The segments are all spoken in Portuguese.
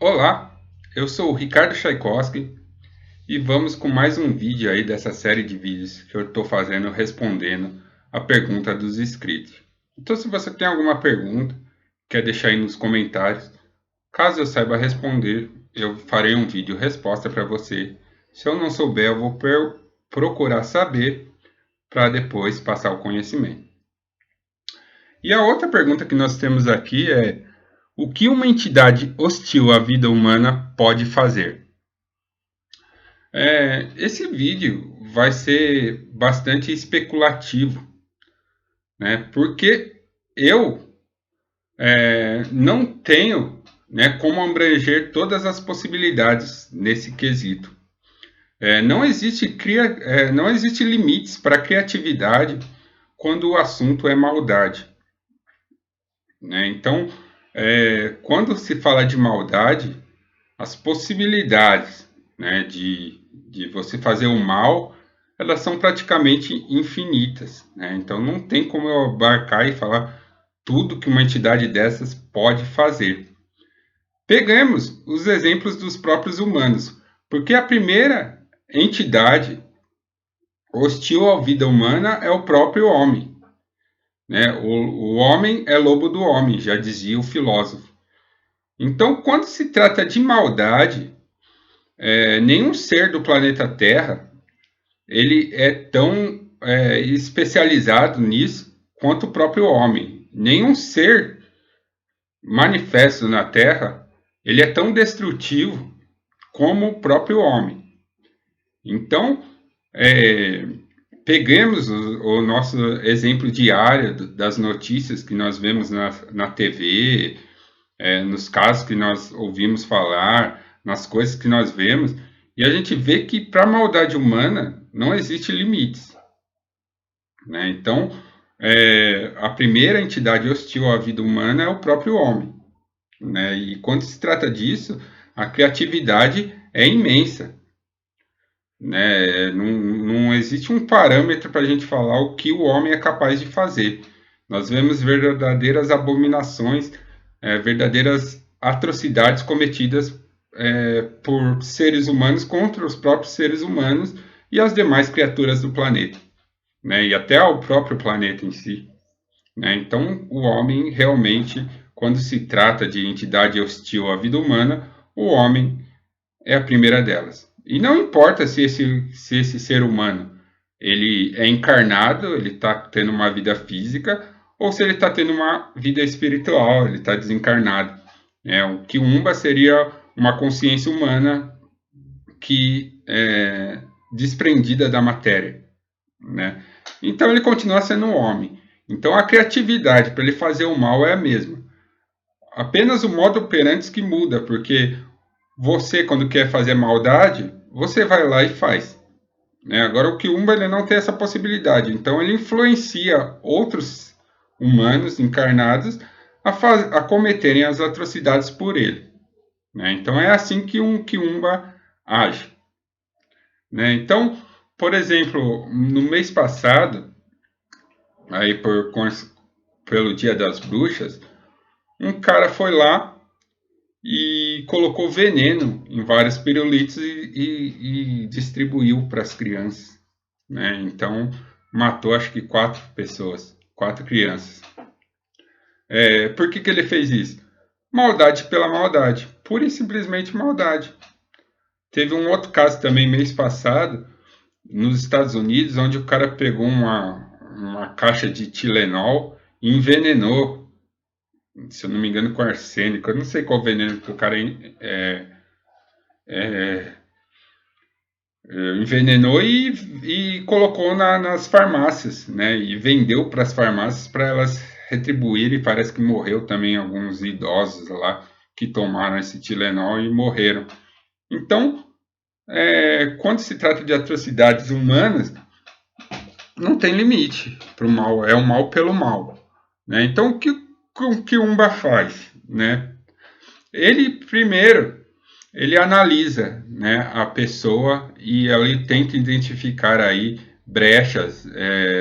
Olá, eu sou o Ricardo Tchaikovsky e vamos com mais um vídeo aí dessa série de vídeos que eu estou fazendo respondendo a pergunta dos inscritos. Então, se você tem alguma pergunta, quer deixar aí nos comentários, caso eu saiba responder, eu farei um vídeo resposta para você. Se eu não souber, eu vou procurar saber para depois passar o conhecimento. E a outra pergunta que nós temos aqui é: o que uma entidade hostil à vida humana pode fazer? Esse vídeo vai ser bastante especulativo, né? Porque eu não tenho, né, como abranger todas as possibilidades nesse quesito. Não existe limites para a criatividade quando o assunto é maldade, né? Então, quando se fala de maldade, as possibilidades, né, de você fazer o mal, elas são praticamente infinitas, né? Então não tem como eu abarcar e falar tudo que uma entidade dessas pode fazer. Pegamos os exemplos dos próprios humanos, porque a primeira entidade hostil à vida humana é o próprio homem, né? O homem é lobo do homem, já dizia o filósofo. Então, quando se trata de maldade, nenhum ser do planeta Terra ele é tão especializado nisso quanto o próprio homem. Nenhum ser manifesto na Terra ele é tão destrutivo como o próprio homem. Então, é, peguemos o nosso exemplo diário das notícias que nós vemos na TV, nos casos que nós ouvimos falar, nas coisas que nós vemos, e a gente vê que para a maldade humana não existe limites, né? Então, a primeira entidade hostil à vida humana é o próprio homem, né? E quando se trata disso, a criatividade é imensa, né? Não existe um parâmetro para a gente falar o que o homem é capaz de fazer. Nós vemos verdadeiras abominações, verdadeiras atrocidades cometidas por seres humanos contra os próprios seres humanos e as demais criaturas do planeta, né? E até ao próprio planeta em si, né? Então, o homem realmente, quando se trata de entidade hostil à vida humana, o homem é a primeira delas. E não importa se esse ser humano ele é encarnado, ele está tendo uma vida física, ou se ele está tendo uma vida espiritual, ele está desencarnado. O Kiumba seria uma consciência humana que é desprendida da matéria, né? Então ele continua sendo um homem. Então a criatividade para ele fazer o mal é a mesma. Apenas o modo operante que muda, porque você, quando quer fazer maldade, você vai lá e faz, né? Agora, o Kiumba ele não tem essa possibilidade, então ele influencia outros humanos encarnados a cometerem as atrocidades por ele, né? Então, é assim que um Kiumba age, né? Então, por exemplo, no mês passado, aí pelo Dia das Bruxas, um cara foi lá e colocou veneno em vários pirulitos e distribuiu para as crianças, né? Então matou acho que 4 pessoas, 4 crianças. Por que ele fez isso? Maldade pela maldade, pura e simplesmente maldade. Teve um outro caso também mês passado nos Estados Unidos, onde o cara pegou uma caixa de Tilenol e envenenou, se eu não me engano, com arsênico. Eu não sei qual veneno que o cara é, envenenou e colocou nas farmácias, né? E vendeu para as farmácias para elas retribuírem. Parece que morreu também alguns idosos lá que tomaram esse Tilenol e morreram. Então, quando se trata de atrocidades humanas, não tem limite para o mal. É o mal pelo mal, né? Então, o que Umba faz, né? Ele primeiro ele analisa, né, a pessoa e ele tenta identificar aí brechas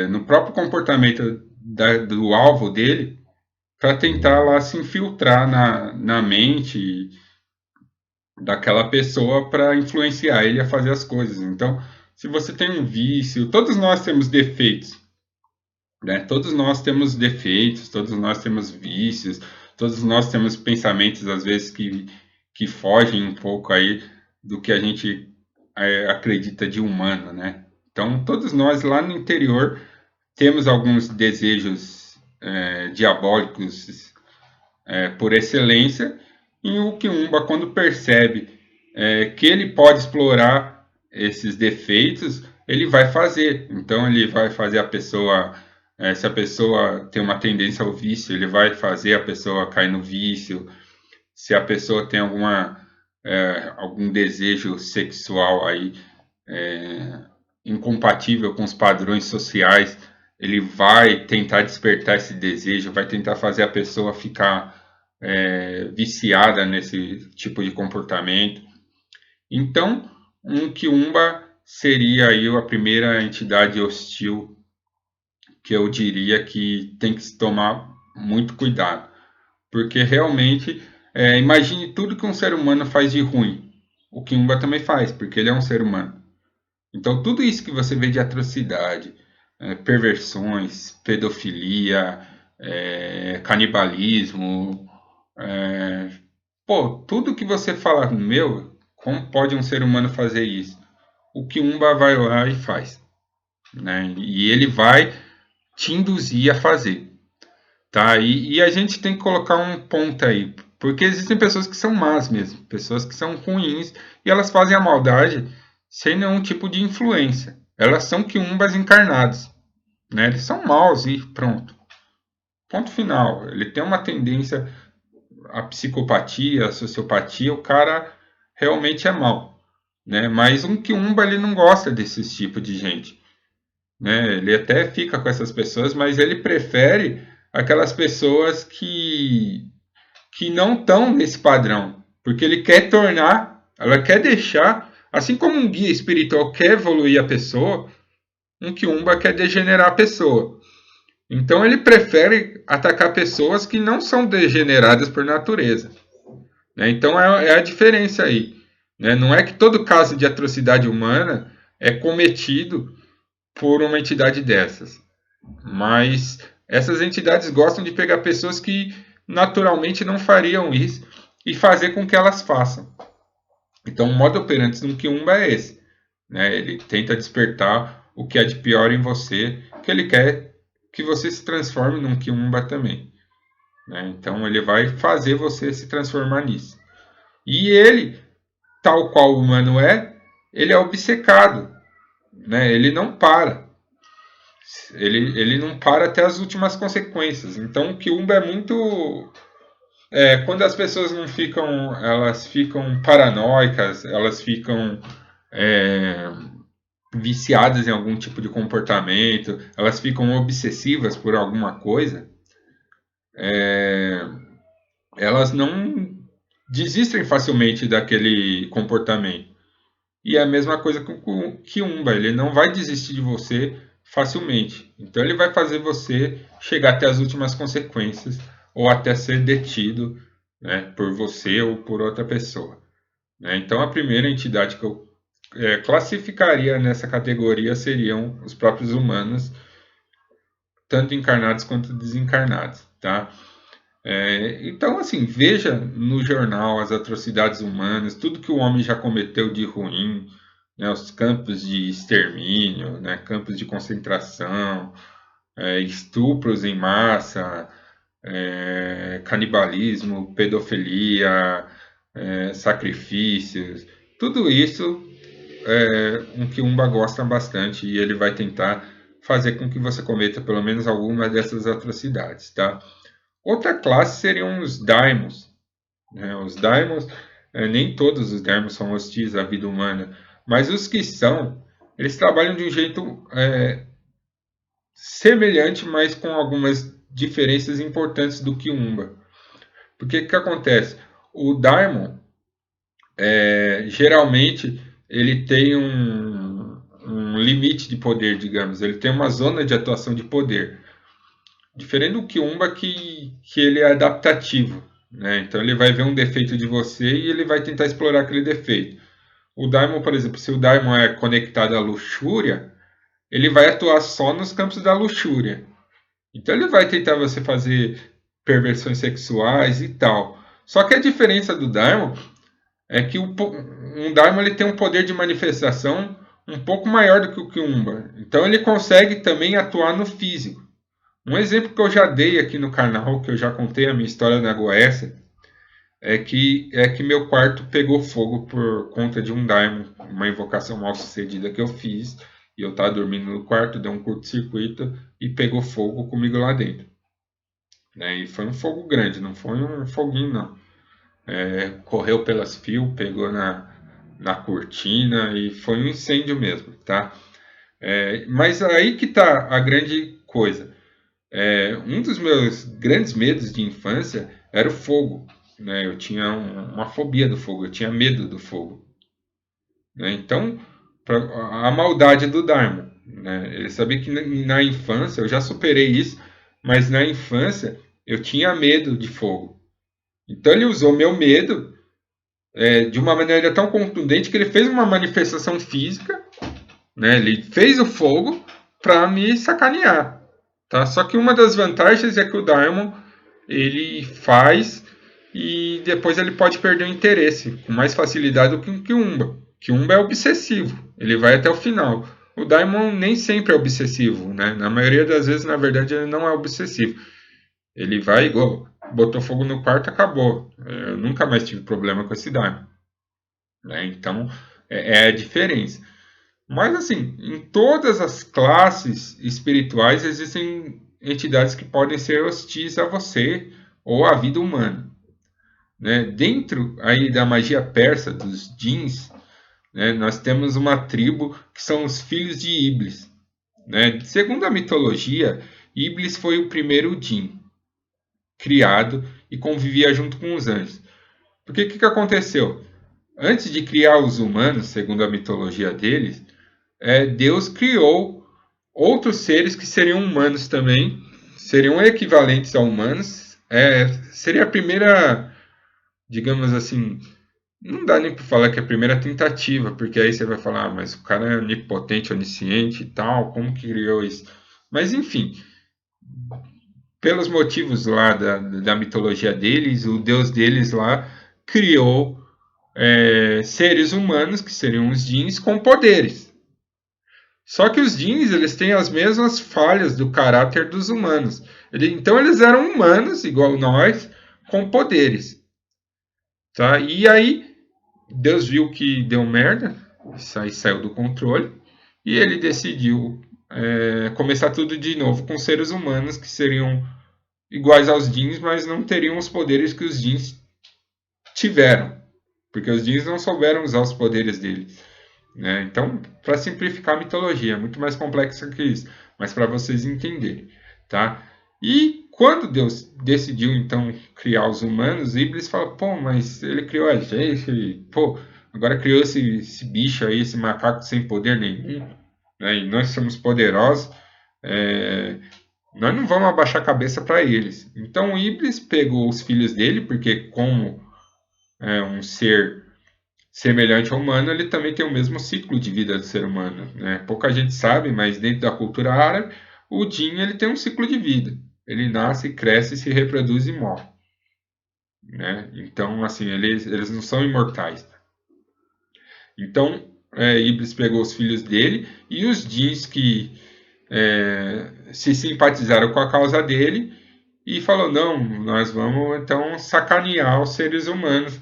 no próprio comportamento do alvo dele para tentar lá se infiltrar na mente daquela pessoa para influenciar ele a fazer as coisas. Então, se você tem um vício, todos nós temos defeitos, né? Todos nós temos defeitos, todos nós temos vícios, todos nós temos pensamentos às vezes que fogem um pouco aí do que a gente acredita de humano, né? Então, todos nós lá no interior temos alguns desejos diabólicos por excelência, e o Quiumba, quando percebe que ele pode explorar esses defeitos, ele vai fazer. Então, ele vai fazer a pessoa, se a pessoa tem uma tendência ao vício, ele vai fazer a pessoa cair no vício. Se a pessoa tem algum desejo sexual aí incompatível com os padrões sociais, ele vai tentar despertar esse desejo, vai tentar fazer a pessoa ficar viciada nesse tipo de comportamento. Então, um Quiumba seria aí a primeira entidade hostil que eu diria que tem que se tomar muito cuidado, porque realmente, imagine tudo que um ser humano faz de ruim. O Quiumba também faz, porque ele é um ser humano. Então, tudo isso que você vê de atrocidade, perversões, pedofilia, canibalismo, tudo que você fala, meu, como pode um ser humano fazer isso? O Quiumba vai lá e faz, né? E ele vai te induzir a fazer, tá? E a gente tem que colocar um ponto aí, porque existem pessoas que são más mesmo, pessoas que são ruins e elas fazem a maldade sem nenhum tipo de influência. Elas são quiumbas encarnados, né? Eles são maus e pronto. Ponto final. Ele tem uma tendência à psicopatia, à sociopatia, o cara realmente é mau, né? Mas um quiumba ele não gosta desse tipo de gente, né? Ele até fica com essas pessoas, mas ele prefere aquelas pessoas que não estão nesse padrão, porque ele quer tornar, ela quer deixar, assim como um guia espiritual quer evoluir a pessoa, um quiumba quer degenerar a pessoa. Então ele prefere atacar pessoas que não são degeneradas por natureza, né? Então é a diferença aí, né? Não é que todo caso de atrocidade humana é cometido por uma entidade dessas, mas essas entidades gostam de pegar pessoas que naturalmente não fariam isso e fazer com que elas façam. Então o modo operante do Quiumba é esse, né? Ele tenta despertar o que é de pior em você, que ele quer que você se transforme num Quiumba também, né? Então ele vai fazer você se transformar nisso. E ele, tal qual o humano ele é obcecado, né? Ele não para. Ele não para até as últimas consequências. Então o Quiumba é muito. Quando as pessoas não ficam. Elas ficam paranoicas, elas ficam viciadas em algum tipo de comportamento, elas ficam obsessivas por alguma coisa, elas não desistem facilmente daquele comportamento. E é a mesma coisa com o Quiumba, ele não vai desistir de você facilmente. Então ele vai fazer você chegar até as últimas consequências ou até ser detido, né, por você ou por outra pessoa, né? Então a primeira entidade que eu classificaria nessa categoria seriam os próprios humanos, tanto encarnados quanto desencarnados, tá? Então, assim, veja no jornal as atrocidades humanas, tudo que o homem já cometeu de ruim, né, os campos de extermínio, né, campos de concentração, estupros em massa, canibalismo, pedofilia, sacrifícios, tudo isso um quiumba gosta bastante e ele vai tentar fazer com que você cometa pelo menos alguma dessas atrocidades, tá? Outra classe seriam os daimons, né? Os daimons, nem todos os daimons são hostis à vida humana, mas os que são, eles trabalham de um jeito semelhante, mas com algumas diferenças importantes do quiumba. Porque o que acontece? O daimon, geralmente, ele tem um limite de poder, digamos. Ele tem uma zona de atuação de poder. Diferente do Quiumba, que ele é adaptativo. né? Então ele vai ver um defeito de você e ele vai tentar explorar aquele defeito. O Daimon, por exemplo, se o Daimon é conectado à luxúria, ele vai atuar só nos campos da luxúria. Então ele vai tentar você fazer perversões sexuais e tal. Só que a diferença do Daimon é que um Daimon ele tem um poder de manifestação um pouco maior do que o Kiumba. Então ele consegue também atuar no físico. Um exemplo que eu já dei aqui no canal, que eu já contei a minha história na Goécia, é que meu quarto pegou fogo por conta de um Daimon, uma invocação mal sucedida que eu fiz. E eu estava dormindo no quarto, deu um curto-circuito e pegou fogo comigo lá dentro. Né? E foi um fogo grande, não foi um foguinho, não. Correu pelas fios, pegou na cortina e foi um incêndio mesmo, tá? Mas aí que tá a grande coisa. Um dos meus grandes medos de infância era o fogo. Né? Eu tinha uma fobia do fogo, eu tinha medo do fogo. Né? Então, a maldade do Daimon. Né? Ele sabia que na infância, eu já superei isso, mas na infância eu tinha medo de fogo. Então ele usou meu medo de uma maneira tão contundente que ele fez uma manifestação física, né? Ele fez o fogo para me sacanear. Tá? Só que uma das vantagens é que o Daimon ele faz e depois ele pode perder o interesse com mais facilidade do que o Kiumba. Kiumba é obsessivo, ele vai até o final. O Daimon nem sempre é obsessivo, né? Na maioria das vezes, na verdade, ele não é obsessivo. Ele vai igual, botou fogo no quarto, acabou. Eu nunca mais tive problema com esse Daimon. Né? Então, é a diferença. Mas, assim, em todas as classes espirituais existem entidades que podem ser hostis a você ou à vida humana. Né? Dentro aí da magia persa, dos djinns, né, nós temos uma tribo que são os filhos de Iblis. Né? Segundo a mitologia, Iblis foi o primeiro djinn criado e convivia junto com os anjos. Porque o que aconteceu? Antes de criar os humanos, segundo a mitologia deles, Deus criou outros seres que seriam humanos também, seriam equivalentes a humanos. Seria a primeira, digamos assim, não dá nem para falar que é a primeira tentativa, porque aí você vai falar, mas o cara é onipotente, onisciente e tal, como que criou isso? Mas enfim, pelos motivos lá da mitologia deles, o deus deles lá criou seres humanos, que seriam os djinns, com poderes. Só que os djinns eles têm as mesmas falhas do caráter dos humanos. Então eles eram humanos, igual nós, com poderes. Tá? E aí Deus viu que deu merda, isso aí saiu do controle, e ele decidiu começar tudo de novo com seres humanos que seriam iguais aos djinns, mas não teriam os poderes que os djinns tiveram, porque os djinns não souberam usar os poderes deles. Né? Então, para simplificar a mitologia, é muito mais complexa que isso, mas para vocês entenderem. Tá? E quando Deus decidiu então criar os humanos, Iblis fala: pô, mas ele criou a gente, pô, agora criou esse bicho aí, esse macaco sem poder nenhum, né? E nós somos poderosos, nós não vamos abaixar a cabeça para eles. Então Iblis pegou os filhos dele, porque como é um ser semelhante ao humano, ele também tem o mesmo ciclo de vida do ser humano. Né? Pouca gente sabe, mas dentro da cultura árabe, o Jin ele tem um ciclo de vida. Ele nasce, cresce, se reproduz e morre. Né? Então, assim, eles não são imortais. Então, Iblis pegou os filhos dele e os Jins que se simpatizaram com a causa dele e falou: não, nós vamos então sacanear os seres humanos,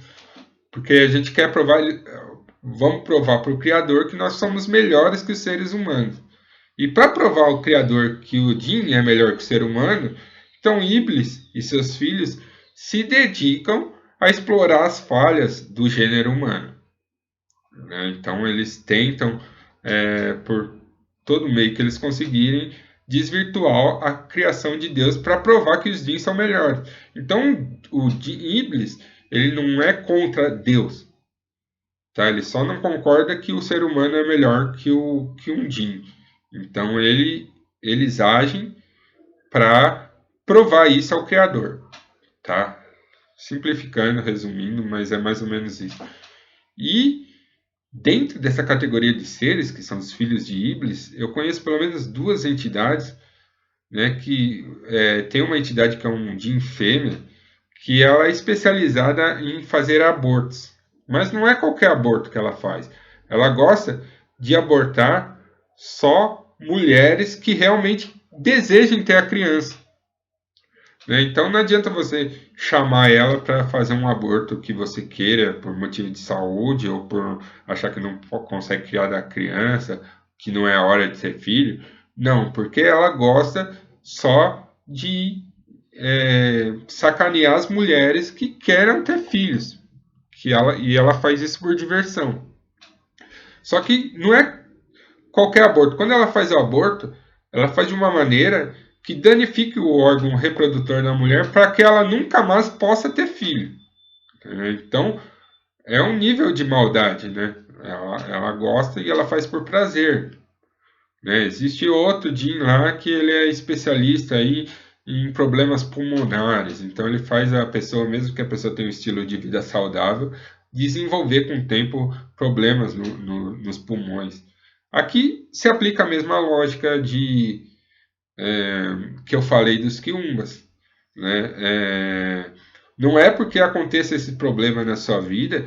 porque a gente quer provar, vamos provar para o Criador que nós somos melhores que os seres humanos. E para provar ao Criador que o Jin é melhor que o ser humano, então Iblis e seus filhos se dedicam a explorar as falhas do gênero humano. Né? Então eles tentam, por todo meio que eles conseguirem, desvirtuar a criação de Deus para provar que os Jin são melhores. Então o Iblis ele não é contra Deus. Tá? Ele só não concorda que o ser humano é melhor que um Jin. Então eles agem para provar isso ao Criador. Tá? simplificando, resumindo, mas é mais ou menos isso. E dentro dessa categoria de seres, que são os filhos de Iblis, eu conheço pelo menos duas entidades, né, que tem uma entidade que é um Jin fêmea, que ela é especializada em fazer abortos. Mas não é qualquer aborto que ela faz. Ela gosta de abortar só mulheres que realmente desejem ter a criança. Né? Então não adianta você chamar ela para fazer um aborto que você queira por motivo de saúde ou por achar que não consegue criar a criança, que não é a hora de ter filho. Não, porque ela gosta só de sacanear as mulheres que querem ter filhos. E ela faz isso por diversão. Só que não é qualquer aborto. Quando ela faz o aborto, ela faz de uma maneira que danifique o órgão reprodutor da mulher para que ela nunca mais possa ter filho. Então, é um nível de maldade, né? Ela gosta e ela faz por prazer. Né? Existe outro Jin lá que ele é especialista aí em problemas pulmonares. Então ele faz a pessoa, mesmo que a pessoa tenha um estilo de vida saudável, desenvolver com o tempo problemas nos pulmões. Aqui se aplica a mesma lógica que eu falei dos quiumbas. Né? Não é porque aconteça esse problema na sua vida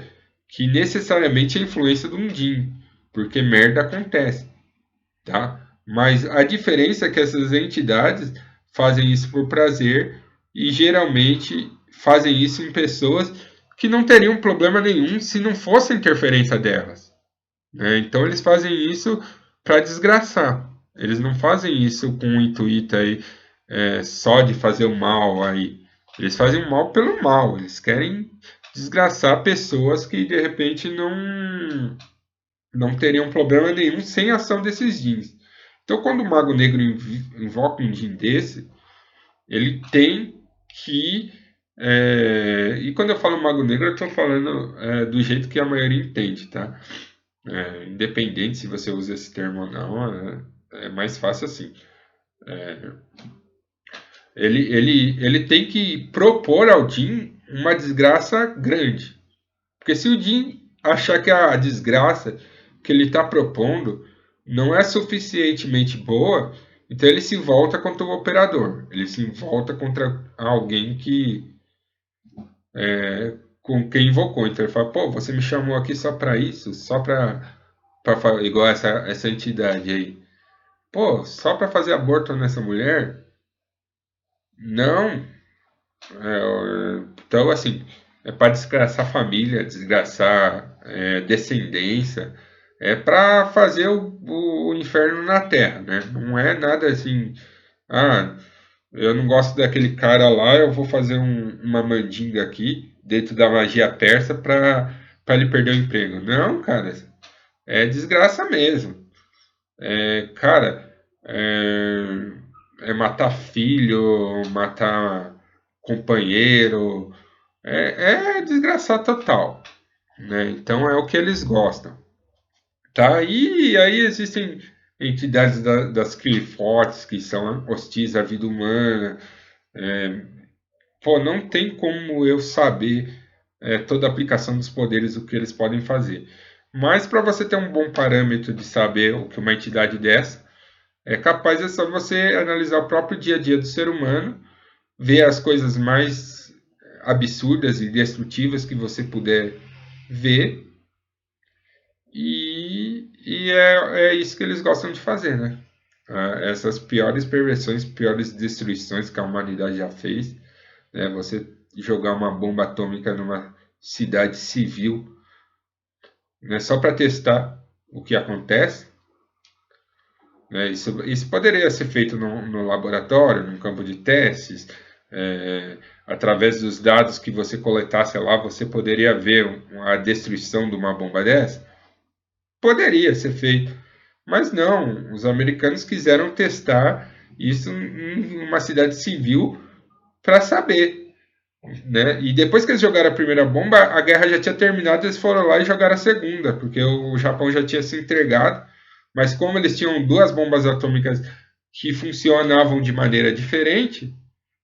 que necessariamente é influência de um Jin, porque merda acontece. Tá? Mas a diferença é que essas entidades fazem isso por prazer e geralmente fazem isso em pessoas que não teriam problema nenhum se não fosse a interferência delas. Né? Então eles fazem isso para desgraçar. Eles não fazem isso com o intuito aí, só de fazer o mal aí. Eles fazem o mal pelo mal. Eles querem desgraçar pessoas que de repente não teriam problema nenhum sem a ação desses jeans. Então, quando o Mago Negro invoca um Jin desse, ele tem que. E quando eu falo Mago Negro, eu estou falando do jeito que a maioria entende, tá? Independente se você usa esse termo ou não, é mais fácil assim. Ele tem que propor ao Jin uma desgraça grande. Porque se o Jin achar que a desgraça que ele está propondo não é suficientemente boa, então ele se volta contra o operador. Ele se volta contra alguém com quem invocou. Então ele fala, pô, você me chamou aqui só para isso? Só para igual essa entidade aí. Pô, só para fazer aborto nessa mulher? Não. Então, assim, é para desgraçar família, desgraçar descendência, é para fazer o inferno na terra, né? Não é nada assim, ah, eu não gosto daquele cara lá, eu vou fazer uma mandinga aqui, dentro da magia persa, para ele perder o emprego. Não, cara, é desgraça mesmo. Cara, é matar filho, matar companheiro, é desgraçar total, né? Então é o que eles gostam, tá? E aí existem entidades das Qliphotts que são hostis à vida humana. Pô, não tem como eu saber toda a aplicação dos poderes, o que eles podem fazer. Mas para você ter um bom parâmetro de saber o que uma entidade dessa é capaz, é só você analisar o próprio dia a dia do ser humano, ver as coisas mais absurdas e destrutivas que você puder ver, e é isso que eles gostam de fazer, né? Essas piores perversões, piores destruições que a humanidade já fez, né? Você jogar uma bomba atômica numa cidade civil, né? Só para testar o que acontece. Né? Isso poderia ser feito no laboratório, num campo de testes, através dos dados que você coletasse lá, você poderia ver a destruição de uma bomba dessa? Poderia ser feito, mas não. Os americanos quiseram testar isso em uma cidade civil para saber. Né? E depois que eles jogaram a primeira bomba, a guerra já tinha terminado, eles foram lá e jogaram a segunda, porque o Japão já tinha se entregado. Mas como eles tinham duas bombas atômicas que funcionavam de maneira diferente,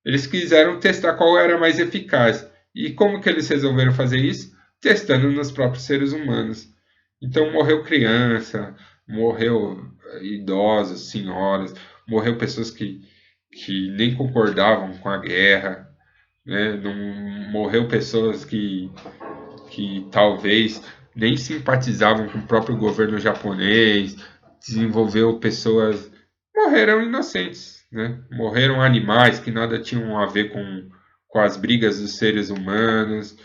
eles quiseram testar qual era mais eficaz. E como que eles resolveram fazer isso? Testando nos próprios seres humanos. Então morreu criança, morreu idosos, senhoras, morreu pessoas que nem concordavam com a guerra, né? Não, morreu pessoas que talvez nem simpatizavam com o próprio governo japonês, desenvolveu pessoas, morreram inocentes, né? Morreram animais que nada tinham a ver com as brigas dos seres humanos.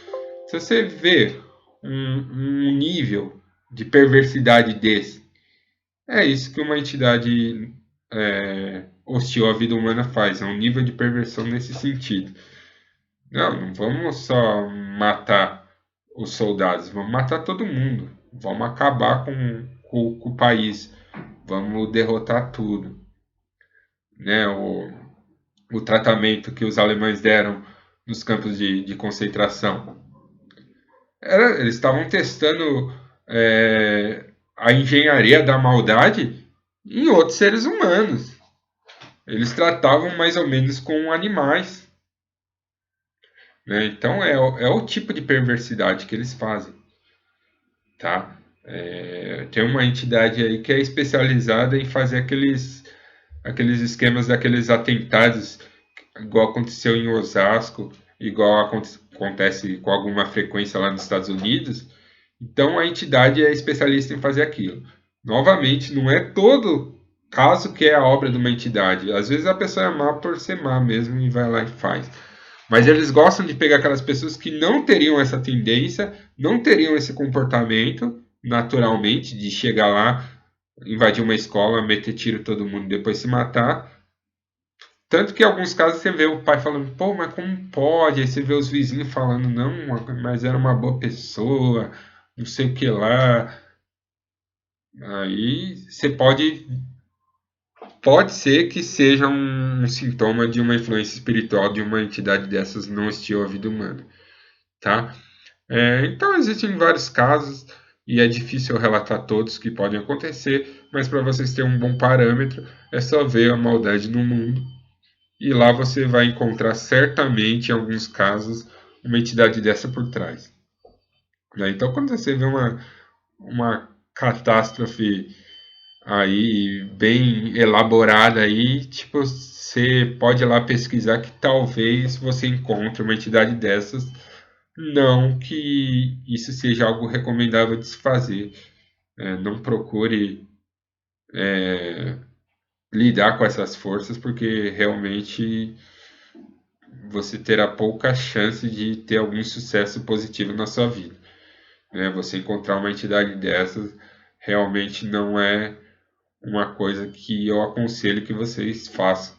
Se você vê um nível de perversidade desse, é isso que uma entidade hostil à vida humana faz, é um nível de perversão nesse sentido. Não vamos só matar os soldados, vamos matar todo mundo, vamos acabar com o país, vamos derrotar tudo. Né? O tratamento que os alemães deram nos campos de concentração. Eles estavam testando a engenharia da maldade em outros seres humanos. Eles tratavam mais ou menos com animais. Né? Então é o tipo de perversidade que eles fazem. Tá? Tem uma entidade aí que é especializada em fazer aqueles esquemas daqueles atentados, igual aconteceu em Osasco, igual acontece com alguma frequência lá nos Estados Unidos. Então a entidade é especialista em fazer aquilo. Novamente, não é todo caso que é a obra de uma entidade. Às vezes a pessoa é má por ser má mesmo e vai lá e faz. Mas eles gostam de pegar aquelas pessoas que não teriam essa tendência, não teriam esse comportamento naturalmente de chegar lá, invadir uma escola, meter tiro em todo mundo e depois se matar. Tanto que em alguns casos você vê o pai falando, pô, mas como pode? Aí você vê os vizinhos falando, não, mas era uma boa pessoa, não sei o que lá. Aí você pode ser que seja um sintoma de uma influência espiritual de uma entidade dessas não hostil à vida humana, tá? Então existem vários casos e é difícil eu relatar todos que podem acontecer, mas para vocês terem um bom parâmetro, é só ver a maldade no mundo e lá você vai encontrar certamente, em alguns casos, uma entidade dessa por trás. Né? Então, quando você vê uma catástrofe aí bem elaborada aí, tipo, você pode ir lá pesquisar que talvez você encontre uma entidade dessas. Não que isso seja algo recomendável de se fazer. Não procure lidar com essas forças, porque realmente você terá pouca chance de ter algum sucesso positivo na sua vida. Né? Você encontrar uma entidade dessas realmente não é uma coisa que eu aconselho que vocês façam.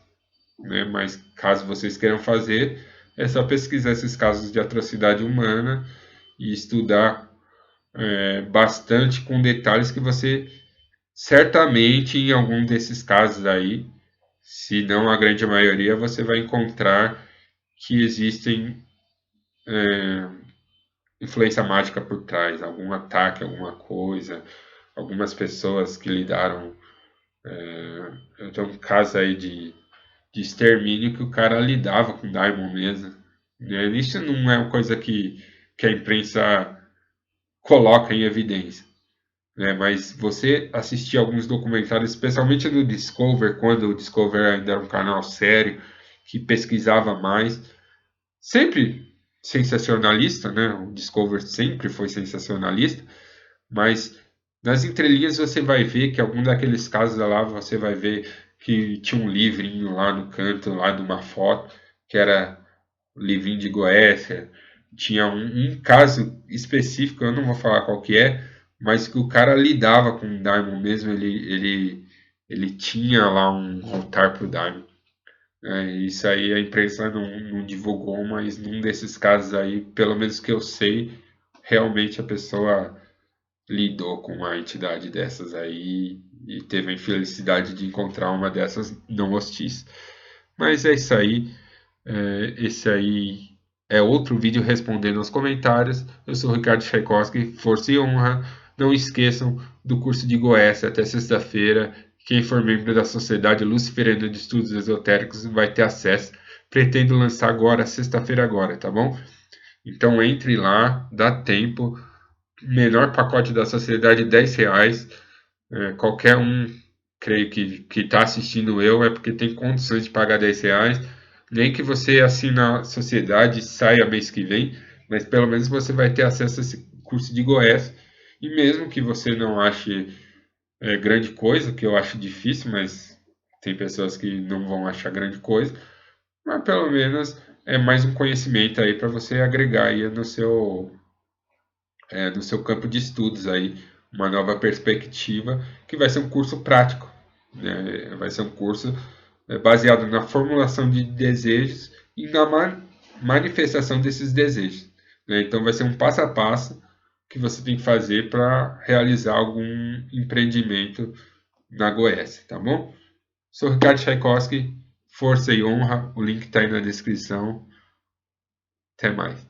Né? Mas caso vocês queiram fazer, é só pesquisar esses casos de atrocidade humana e estudar bastante com detalhes que você certamente em algum desses casos aí, se não a grande maioria, você vai encontrar que existem influência mágica por trás, algum ataque, alguma coisa, algumas pessoas que lidaram. Eu tenho um caso aí de extermínio que o cara lidava com Daimon mesmo. Né? Isso não é uma coisa que a imprensa coloca em evidência. Né? Mas você assistir alguns documentários, especialmente no Discover, quando o Discover ainda era um canal sério, que pesquisava mais, sempre sensacionalista, né? O Discover sempre foi sensacionalista, mas nas entrelinhas você vai ver que algum daqueles casos lá, você vai ver que tinha um livrinho lá no canto, lá de uma foto, que era o livrinho de Goécia. Tinha um caso específico, eu não vou falar qual que é, mas que o cara lidava com o Daimon mesmo, ele tinha lá um altar pro Daimon. Isso aí a imprensa não divulgou, mas num desses casos aí, pelo menos que eu sei, realmente a pessoa lidou com uma entidade dessas aí e teve a infelicidade de encontrar uma dessas não hostis. Mas é isso aí. Esse aí é outro vídeo respondendo aos comentários. Eu sou o Ricardo Tchaikovsky, força e honra. Não esqueçam do curso de Goécia até sexta-feira. Quem for membro da Sociedade Luciferana de Estudos Esotéricos vai ter acesso. Pretendo lançar agora, sexta-feira agora, tá bom? Então entre lá, dá tempo. Menor pacote da sociedade, R$ 10. Qualquer um, creio que está assistindo eu, é porque tem condições de pagar R$ 10. Nem que você assine a sociedade e saia mês que vem, mas pelo menos você vai ter acesso a esse curso de Goiás. E mesmo que você não ache grande coisa, que eu acho difícil, mas tem pessoas que não vão achar grande coisa, mas pelo menos é mais um conhecimento aí para você agregar aí no seu campo de estudos aí, uma nova perspectiva, que vai ser um curso prático, né? Vai ser um curso baseado na formulação de desejos e na manifestação desses desejos, né? Então vai ser um passo a passo que você tem que fazer para realizar algum empreendimento na Goiás, tá bom? Sou Ricardo Tchaikovsky, força e honra, o link está aí na descrição. Até mais.